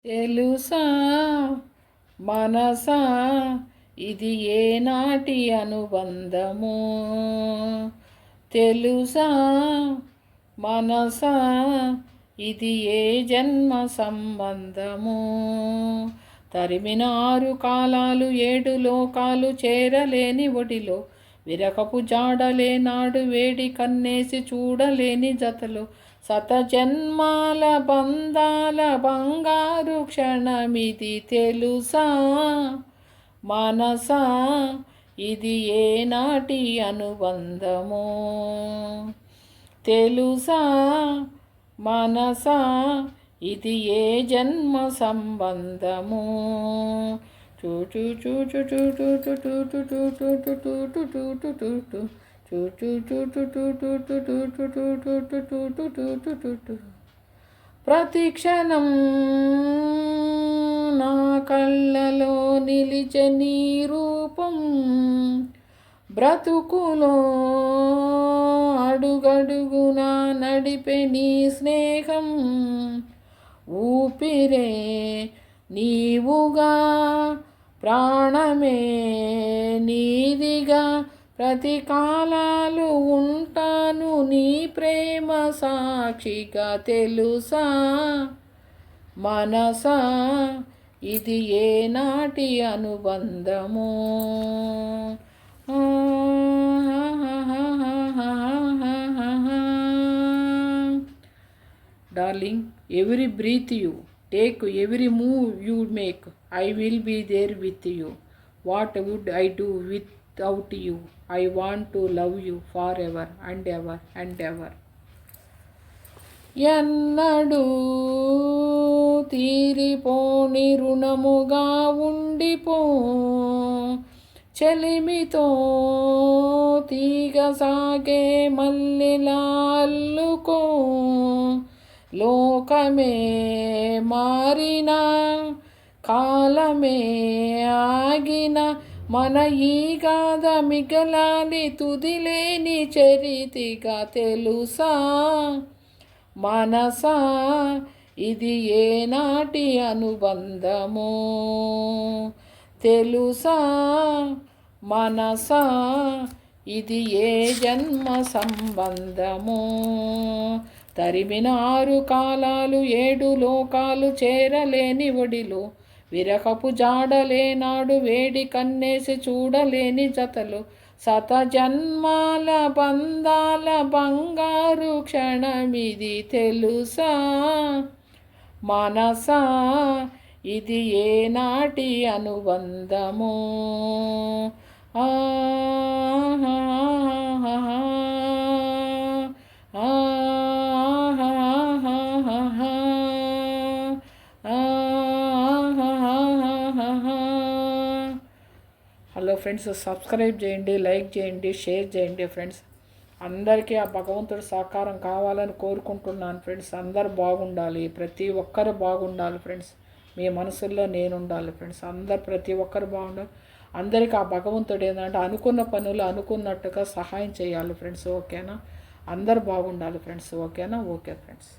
తెలుసా మనసా ఇది ఏనాటి అనుబంధము, తెలుసా మనసా ఇది ఏ జన్మ సంబంధము. తరిమిన 6 కాలాలు 7 లోకాలు చేరలేని ఒడిలో, విరకపు జాడలే నాడు వేడి కన్నేసి చూడలేని జతలో, శతజన్మాల బంధాల బంగారు క్షణమిది. తెలుసా మనసా ఇది ఏనాటి అనుబంధము, తెలుసా మనసా ఇది ఏ జన్మ సంబంధము. ప్రతిక్షణం నా కళ్ళలో నిలిచే నీ రూపం, బ్రతుకులో అడుగడుగున నడిపే నీ స్నేహం. ఊపిరే నీవుగా, ప్రాణమే నీదిగా, ప్రతి కాలాలు ఉంటాను నీ ప్రేమ సాక్షిగా. తెలుసా మనసా ఇది ఏనాటి అనుబంధము. Darling, every breath you take, every move you make, I will be there with you. What would I do without you? I want to love you forever and ever and ever. ఎన్నడూ తీరిపోని రుణముగా ఉండిపో, చెలిమితో తీగ సాగే మల్లెలా అల్లుకో. లోకమే మారిన, కాలమే ఆగిన, మన ఈ గాథ మిగలాలి తుదిలేని చరితిగా. తెలుసా మనసా ఇది ఏనాటి అనుబంధము, తెలుసా మనసా ఇది ఏ జన్మ సంబంధము. తరిమిన 6 కాలాలు 7 లోకాలు చేరలేని ఒడిలో, విరకపు జాడలే నాడు వేడి కన్నేసి చూడలేని జతలు, శతజన్మాల బంధాల బంగారు క్షణమిది. తెలుసా మనసా ఇది ఏనాటి అనుబంధము. హలో ఫ్రెండ్స్, సబ్స్క్రైబ్ చేయండి, లైక్ చేయండి, షేర్ చేయండి ఫ్రెండ్స్. అందరికీ ఆ భగవంతుడి సహకారం కావాలని కోరుకుంటున్నాను ఫ్రెండ్స్. అందరు బాగుండాలి, ప్రతి ఒక్కరు బాగుండాలి ఫ్రెండ్స్. మీ మనసుల్లో నేను ఉండాలి ఫ్రెండ్స్. అందరు ప్రతి ఒక్కరు బాగుండాలి. అందరికీ ఆ భగవంతుడు ఏంటంటే అనుకున్న పనులు అనుకున్నట్టుగా సహాయం చేయాలి ఫ్రెండ్స్. ఓకేనా? అందరు బాగుండాలి ఫ్రెండ్స్. ఓకేనా? Okay friends.